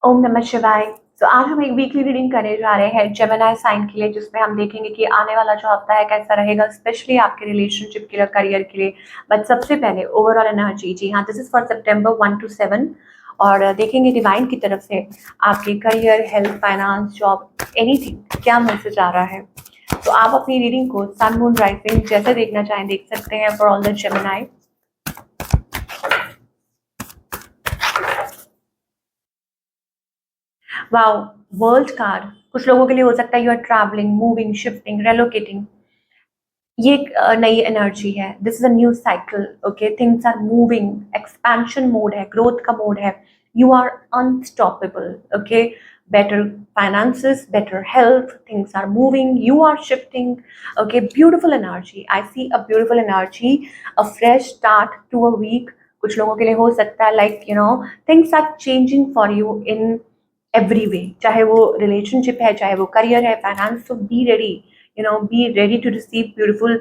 ओम नमः शिवाय। तो आज हम एक वीकली रीडिंग करने जा रहे हैं जेमिनी साइन के लिए, जिसमें हम देखेंगे कि आने वाला जो हफ्ता है कैसा रहेगा, स्पेशली आपके रिलेशनशिप के लिए, करियर के लिए। बट सबसे पहले ओवरऑल एनर्जी। जी हाँ, this is for September 1 to 7। और देखेंगे डिवाइन की तरफ से आपके career, health, finance, job, anything क्या मैसेज आ रहा है। तो आप अपनी रीडिंग को सन, मून, राइजिंग जैसे देखना चाहें देख सकते हैं for all the Gemini. Wow, world card. कुछ लोगों के लिए हो सकता है you are travelling, moving, shifting, relocating. ये एक नई एनर्जी है। This is a new cycle. Okay, things are moving, expansion mode है, ग्रोथ का मोड है। You are unstoppable. Okay, better finances, better health, things are moving, you are shifting. Okay, beautiful energy. I see a beautiful energy, a fresh start to a week. कुछ लोगों के लिए हो सकता है like things are changing for you in every way, चाहे वो relationship है, चाहे वो करियर है, फाइनेंस। तो be ready, be ready to receive beautiful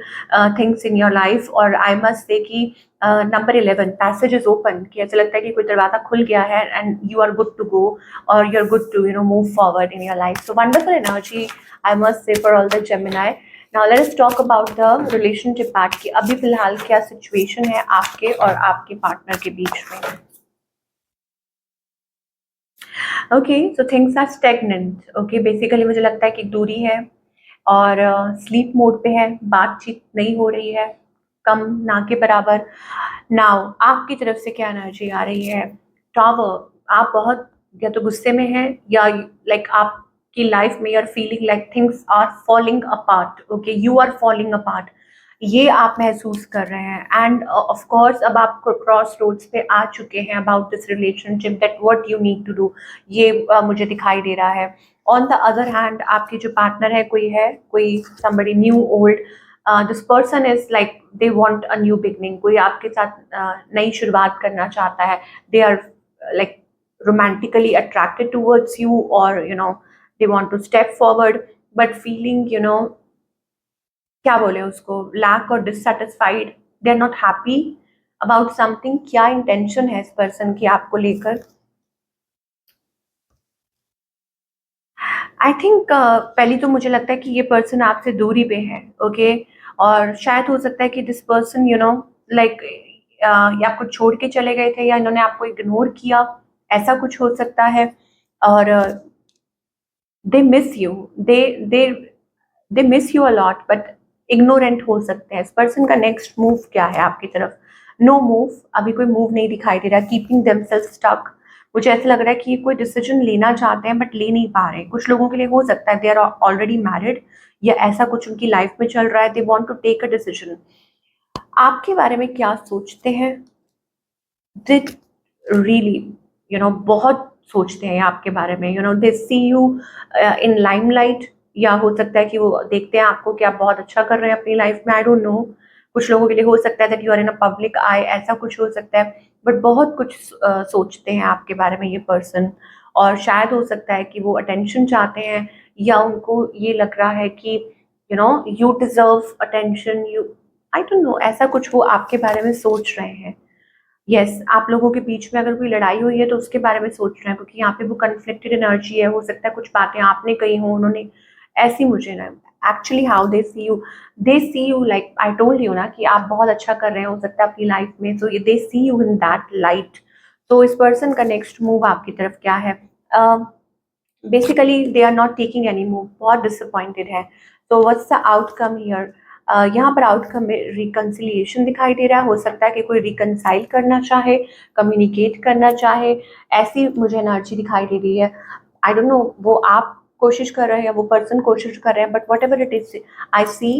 things in your life. और आई मस्ट से कि नंबर 11 पैसेज इज ओपन, कि ऐसा लगता है कि कोई दरवाजा खुल गया है and you are good to go, और you are good to move forward in your life. So wonderful energy, I must say, for all the Gemini. Now let us talk about the relationship part की अभी फिलहाल क्या situation है आपके और आपके partner के बीच में। Okay, so things are stagnant. Okay, basically मुझे लगता है कि दूरी है और स्लीप मोड पे है, बातचीत नहीं हो रही है, कम ना के बराबर। नाउ आपकी तरफ से क्या एनर्जी आ रही है। टावर, आप बहुत या तो गुस्से में हैं या लाइक आपकी लाइफ में you are feeling like things are falling apart. Okay, you are falling apart, ये आप महसूस कर रहे हैं। एंड ऑफ कोर्स अब आप क्रॉस रोड्स पे आ चुके हैं about this relationship, that what you need to do, ये मुझे दिखाई दे रहा है। ऑन द अदर हैंड आपके जो पार्टनर है, कोई somebody new old, this person is like they want a new beginning, कोई आपके साथ नई शुरुआत करना चाहता है। They are like romantically attracted towards you, or they want to step forward, but feeling क्या बोले उसको, लैक और dissatisfied, they are not happy about something. क्या इंटेंशन है इस पर्सन की आपको लेकर। आई थिंक पहली तो मुझे लगता है कि ये पर्सन आपसे दूरी पे है। ओके, और शायद हो सकता है कि दिस पर्सन लाइक ये आपको छोड़ के चले गए थे, या इन्होंने आपको इग्नोर किया, ऐसा कुछ हो सकता है। और they miss you, they they they miss you a lot, but ignorant हो सकते हैं। इस पर्सन का नेक्स्ट मूव क्या है आपकी तरफ। नो मूव, अभी कोई मूव नहीं दिखाई दे रहा। कीपिंग देमसेल्फ स्टक, मुझे ऐसा लग रहा है कि ये कोई डिसीजन लेना चाहते हैं बट ले नहीं पा रहे। कुछ लोगों के लिए हो सकता है दे आर ऑलरेडी मैरिड, या ऐसा कुछ उनकी लाइफ में चल रहा है, they want to take a decision. आपके बारे में क्या सोचते हैं। दे रियली बहुत सोचते हैं आपके बारे में। दे सी यू इन लाइमलाइट, या हो सकता है कि वो देखते हैं आपको कि आप बहुत अच्छा कर रहे हैं अपनी लाइफ में। आई डोंट नो, कुछ लोगों के लिए हो सकता है that you are in a public eye, ऐसा कुछ हो सकता है। बट बहुत कुछ सोचते हैं आपके बारे में ये पर्सन। और शायद हो सकता है कि वो अटेंशन चाहते हैं, या उनको ये लग रहा है कि you deserve attention, you, I don't know, ऐसा कुछ वो आपके बारे में सोच रहे हैं। यस, आप लोगों के बीच में अगर कोई लड़ाई हुई है तो उसके बारे में सोच रहे हैं, क्योंकि यहाँ पे वो कन्फ्लिक्टेड एनर्जी है। हो सकता है कुछ बातें आपने कही हो, उन्होंने ऐसी, मुझे ना actually how they see you like I told you ना कि आप बहुत अच्छा कर रहे हैं, हो सकता है अपनी लाइफ में। सो दे see you in that light. तो इस पर्सन का नेक्स्ट मूव आपकी तरफ क्या है। Basically they are not taking any move, बहुत डिसअपॉइंटेड है। तो व्हाट्स द आउटकम हियर। यहाँ पर आउटकम में रिकन्सिलिएशन दिखाई दे रहा है। हो सकता है कि कोई रिकनसाइल करना चाहे, कम्युनिकेट करना चाहे, ऐसी मुझे एनर्जी दिखाई दे रही है। आई डोंट नो, वो आप कोशिश कर रहे हैं या वो पर्सन कोशिश कर रहे हैं, but whatever it is, I see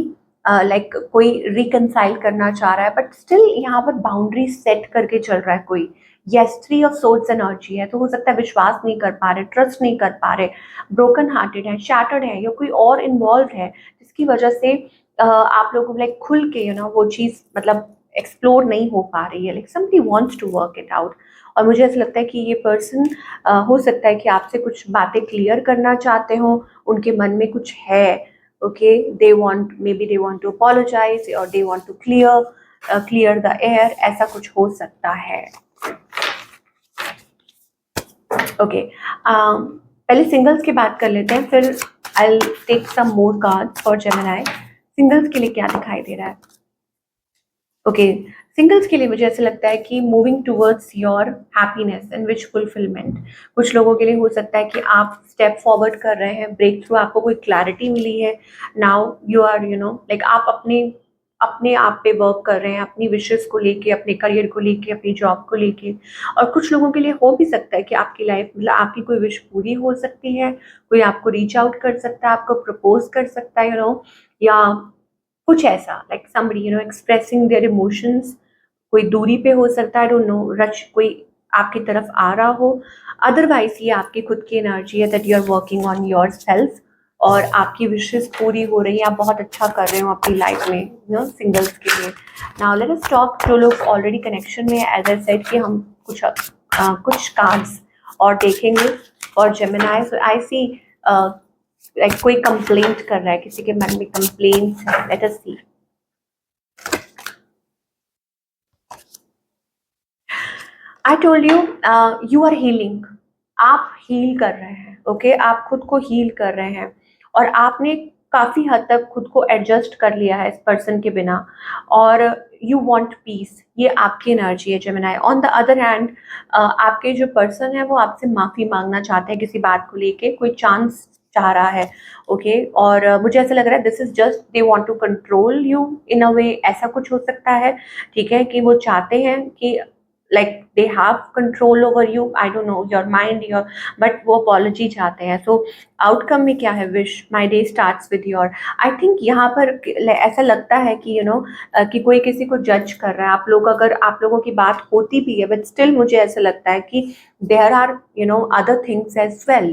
like कोई रिकनसाइल करना चाह रहा है, बट स्टिल यहाँ पर बाउंड्री सेट करके चल रहा है कोई। यस, 3 ऑफ सोर्ड्स एनर्जी है, तो हो सकता है विश्वास नहीं कर पा रहे, ट्रस्ट नहीं कर पा रहे, ब्रोकन हार्टेड है, शैटर्ड है, या कोई और इन्वॉल्व है जिसकी वजह से आप लोगों को लाइक खुल के वो चीज़ मतलब एक्सप्लोर नहीं हो पा रही है। Like somebody wants to work it out. और मुझे ऐसा लगता है कि ये पर्सन हो सकता है कि आपसे कुछ बातें क्लियर करना चाहते हो, उनके मन में कुछ है। Okay, they want, maybe they want to apologise, और they want to clear the air, ऐसा कुछ हो सकता है। ओके, पहले सिंगल्स की बात कर लेते हैं, फिर I take some more cards for Gemini. Singles के लिए क्या दिखाई दे रहा है? ओके, सिंगल्स के लिए मुझे ऐसा लगता है कि moving towards your happiness and which fulfilment. कुछ लोगों के लिए हो सकता है कि आप स्टेप फॉरवर्ड कर रहे हैं, ब्रेक थ्रू, आपको कोई क्लैरिटी मिली है। नाउ यू आर लाइक आप अपने अपने आप पे वर्क कर रहे हैं, अपनी विशेस को लेके, अपने करियर को लेके, अपनी जॉब को लेके। और कुछ लोगों के लिए हो भी सकता है कि आपकी लाइफ मतलब आपकी कोई विश पूरी हो सकती है, कोई आपको रीच आउट कर सकता है, आपको प्रपोज कर सकता है, या कुछ ऐसा like somebody expressing their emotions. कोई दूरी पे हो सकता है, आई डोंट नो, रच कोई आपकी तरफ आ रहा हो। अदरवाइज ये आपकी खुद की एनर्जी है that you are working on yourself, और आपकी विशेस पूरी हो रही है, आप बहुत अच्छा कर रहे हो अपनी लाइफ में, सिंगल्स के लिए। नाउ लेट अस टॉक, जो लोग ऑलरेडी कनेक्शन में है, एज आई सेड कि हम कुछ कार्ड्स और देखेंगे और Gemini. So I see like कोई कंप्लेंट कर रहा है, किसी के मन में कंप्लेंट है। Let us see. I told you, you are healing. आप हील कर रहे हैं, ओके आप खुद को हील कर रहे हैं, और आपने काफ़ी हद तक खुद को एडजस्ट कर लिया है इस पर्सन के बिना, और यू वांट पीस। ये आपकी एनर्जी है Gemini. On the other hand, आपके जो पर्सन है वो आपसे माफ़ी मांगना चाहते हैं किसी बात को लेके, कोई चांस चाह रहा है, ओके और मुझे ऐसा लग रहा है this is just they want to control you in a way, ऐसा कुछ हो सकता है। ठीक है, कि वो चाहते हैं कि like they have control over you, I don't know, your mind, your, but वो apology चाहते हैं। so outcome में क्या है? wish my day starts with your, I think यहाँ पर ऐसा लगता है कि कि कोई किसी को जज कर रहा है। आप लोग, अगर आप लोगों की बात होती भी है, बट स्टिल मुझे ऐसा लगता है कि there are other things as well।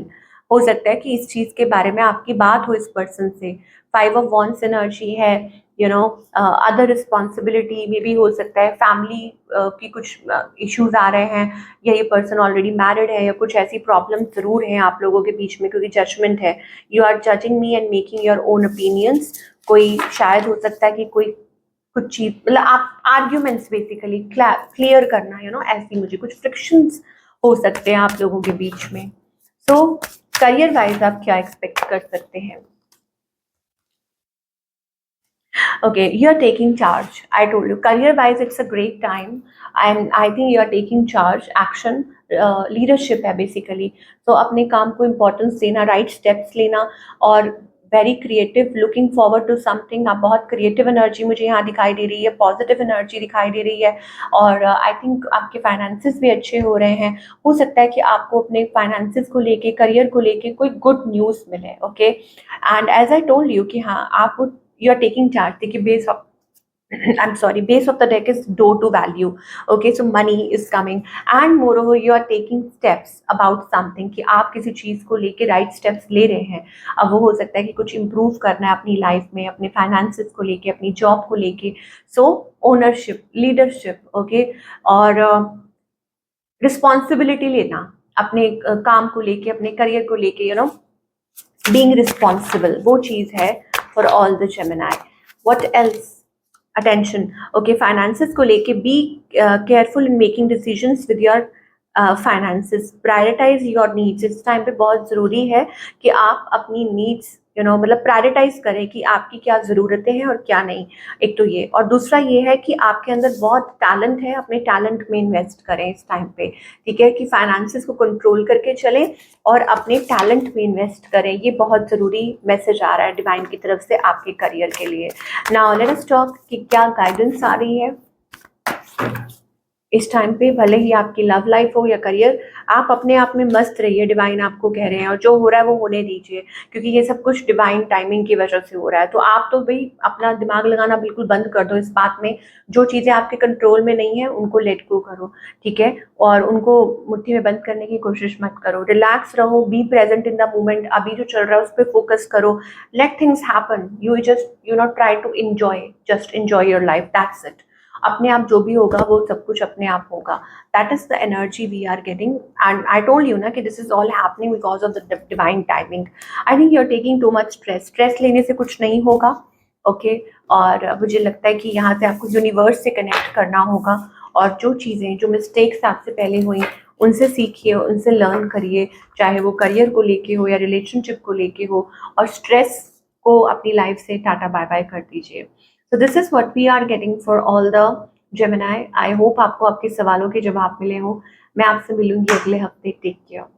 हो सकता है कि इस चीज़ के बारे में आपकी बात हो इस पर्सन से। 5 of Wands एनर्जी है, अदर रिस्पॉन्सिबिलिटी में भी हो सकता है, फैमिली की कुछ इश्यूज आ रहे हैं, या ये पर्सन ऑलरेडी मैरिड है, या कुछ ऐसी प्रॉब्लम ज़रूर हैं आप लोगों के बीच में, क्योंकि जजमेंट है। You are judging me and making your own opinions. कोई शायद हो सकता है कि कोई कुछ चीज़, मतलब आप आर्ग्यूमेंट्स बेसिकली क्लियर करना, ऐसी मुझे कुछ फ्रिक्शंस हो सकते हैं आप लोगों के बीच में। सो करियर वाइज आप क्या एक्सपेक्ट कर सकते हैं? Okay, you are taking charge. I told you, career-wise, it's a great time, and I think you are taking charge. Action, leadership है basically. So अपने काम को importance देना, right steps लेना, और very creative, looking forward to something। आप बहुत creative energy मुझे यहाँ दिखाई दे रही है, positive energy दिखाई दे रही है, और I think आपके finances भी अच्छे हो रहे हैं। हो सकता है कि आपको अपने finances को लेके, career को लेके कोई good news मिले, okay? And as I told you कि हाँ आप you are taking charge। देखिए base of I'm sorry, base of the deck is door to value, okay? So money is coming, and moreover you are taking steps about something, कि आप किसी चीज़ को लेके right steps ले रहे हैं। अब वो हो सकता है कि कुछ improve करना है अपनी life में, अपने finances को लेके, अपनी job को लेके। So ownership, leadership, okay? और responsibility लेना अपने काम को लेके, अपने career को लेके, being responsible, वो चीज़ है for all the Gemini। What else? Attention, okay, finances को लेके be careful in making decisions with your finances। prioritize your needs। इस टाइम पे बहुत ज़रूरी है कि आप अपनी needs मतलब प्रायोरिटाइज करें कि आपकी क्या ज़रूरतें हैं और क्या नहीं। एक तो ये, और दूसरा ये है कि आपके अंदर बहुत टैलेंट है, अपने टैलेंट में इन्वेस्ट करें इस टाइम पे। ठीक है, कि फाइनेंसेस को कंट्रोल करके चलें और अपने टैलेंट में इन्वेस्ट करें। ये बहुत ज़रूरी मैसेज आ रहा है डिवाइन की तरफ से आपके करियर के लिए। नाउ लेट अस टॉक कि क्या गाइडेंस आ रही है इस टाइम पे। भले ही आपकी लव लाइफ हो या करियर, आप अपने आप में मस्त रहिए, डिवाइन आपको कह रहे हैं, और जो हो रहा है वो होने दीजिए, क्योंकि ये सब कुछ डिवाइन टाइमिंग की वजह से हो रहा है। तो आप तो भाई अपना दिमाग लगाना बिल्कुल बंद कर दो इस बात में। जो चीज़ें आपके कंट्रोल में नहीं है उनको लेट गो करो, ठीक है, और उनको मुट्ठी में बंद करने की कोशिश मत करो। रिलैक्स रहो, be present in the moment. अभी जो चल रहा है उस पर फोकस करो, let things happen, you just try to enjoy, just enjoy your life, that's it. अपने आप जो भी होगा वो सब कुछ अपने आप होगा। That is the energy we are getting, and I told you ना कि this is all happening because of the divine timing. I think you are taking too much stress. Stress लेने से कुछ नहीं होगा, ओके और मुझे लगता है कि यहाँ से आपको यूनिवर्स से कनेक्ट करना होगा, और जो चीज़ें, जो मिस्टेक्स आपसे पहले हुई उनसे सीखिए, उनसे लर्न करिए, चाहे वो करियर को लेके हो या रिलेशनशिप को लेके हो, और स्ट्रेस को अपनी लाइफ से टाटा बाय बाय कर दीजिए। So this is what we are getting for all the Gemini. I hope आपको आपके सवालों के जवाब मिले हों। मैं आपसे मिलूँगी अगले हफ्ते। Take care.